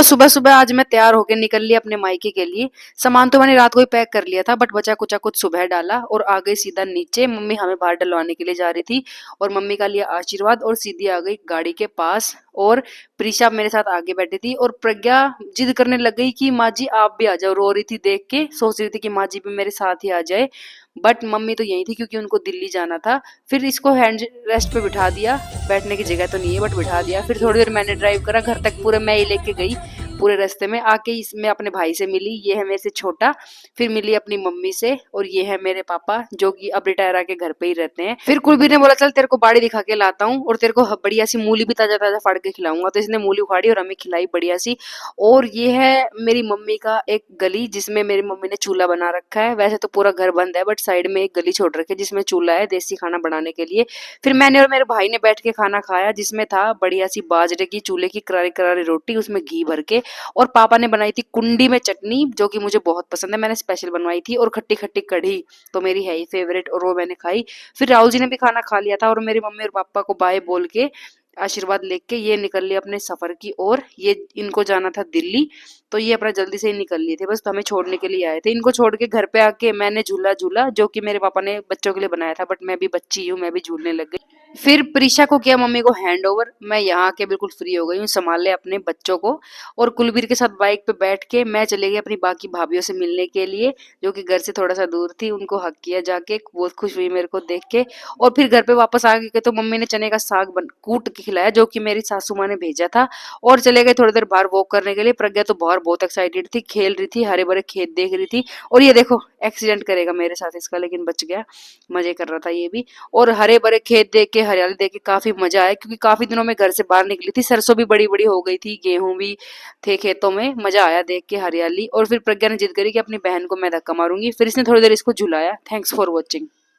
सुबह सुबह आज मैं तैयार होके निकल ली अपने मायके के लिए। सामान तो मैंने रात को ही पैक कर लिया था, बट बचा कुचा कुछ सुबह डाला और आ गई सीधा नीचे। मम्मी हमें बाहर डलवाने के लिए जा रही थी और मम्मी का लिया आशीर्वाद और सीधी आ गई गाड़ी के पास। और प्रीशा मेरे साथ आगे बैठी थी और प्रज्ञा जिद करने लग गई कि माँ जी आप भी आ जाओ। रो रही थी देख के, सोच रही थी कि माँ जी भी मेरे साथ ही आ जाए। बट मम्मी तो यही थी क्योंकि उनको दिल्ली जाना था। फिर इसको हैंड रेस्ट पे बिठा दिया, बैठने की जगह तो नहीं है बट बिठा दिया। फिर थोड़ी देर मैंने ड्राइव करा, घर तक पूरे मैं ही लेके गई। पूरे रास्ते में आके इसमें अपने भाई से मिली, ये है मेरे से छोटा। फिर मिली अपनी मम्मी से और ये है मेरे पापा जो कि अब रिटायर आके घर पे ही रहते हैं। फिर कुलबीर ने बोला चल तेरे को बाड़ी दिखा के लाता हूँ और तेरे को बढ़िया सी मूली भी ताजा ताजा फाड़ के खिलाऊंगा। तो इसने मूली उखाड़ी और हमें खिलाई बढ़िया सी। और ये है मेरी मम्मी का एक गली जिसमें मेरी मम्मी ने चूल्हा बना रखा है। वैसे तो पूरा घर बंद है बट साइड में एक गली छोड़ रखी है जिसमें चूल्हा है देसी खाना बनाने के लिए। फिर मैंने और मेरे भाई ने बैठ के खाना खाया जिसमें था बढ़िया सी बाजरे की चूल्हे की करारी करारी रोटी, उसमें घी भर के। और पापा ने बनाई थी कुंडी में चटनी जो कि मुझे बहुत पसंद है, मैंने स्पेशल बनवाई थी। और खट्टी खट्टी कढ़ी तो मेरी है ही फेवरेट और वो मैंने खाई। फिर राहुल जी ने भी खाना खा लिया था और मेरी मम्मी और पापा को बाय बोल के आशीर्वाद लेके ये निकल लिए अपने सफर की ओर। ये इनको जाना था दिल्ली, तो ये अपना जल्दी से ही निकल लिए थे, बस तो हमें छोड़ने के लिए आए थे। इनको छोड़ के घर पे आके मैंने झूला झूला जो कि मेरे पापा ने बच्चों के लिए बनाया था, बट मैं भी बच्ची हूँ, मैं भी झूलने लग गई। फिर प्रीशा को किया मम्मी को हैंड ओवर। मैं यहाँ आके बिल्कुल फ्री हो गई हूँ संभाल ले अपने बच्चों को। और कुलबीर के साथ बाइक पे बैठ के मैं चली गई अपनी बाकी भाभीियों से मिलने के लिए जो कि घर से थोड़ा सा दूर थी। उनको हक किया जाके, बहुत खुश हुई मेरे को देख के। और फिर घर पे वापस आ गए तो मम्मी ने चने का साग कूट के खिलाया जो कि मेरी सासू माँ ने भेजा था। और चले गए थोड़ी देर बाहर वॉक करने के लिए। प्रज्ञा तो बाहर बहुत एक्साइटेड थी, खेल रही थी, हरे भरे खेत देख रही थी। और ये देखो एक्सीडेंट करेगा मेरे साथ इसका, लेकिन बच गया, मजे कर रहा था ये भी। और हरे भरे खेत देख के, हरियाली देख के काफी मजा आया क्योंकि काफी दिनों में घर से बाहर निकली थी। सरसों भी बड़ी बड़ी हो गई थी, गेहूं भी थे खेतों में। मजा आया देख के हरियाली। और फिर प्रज्ञा ने जिद करी कि अपनी बहन को मैं धक्का मारूंगी। फिर इसने थोड़ी देर इसको झुलाया। Thanks for watching.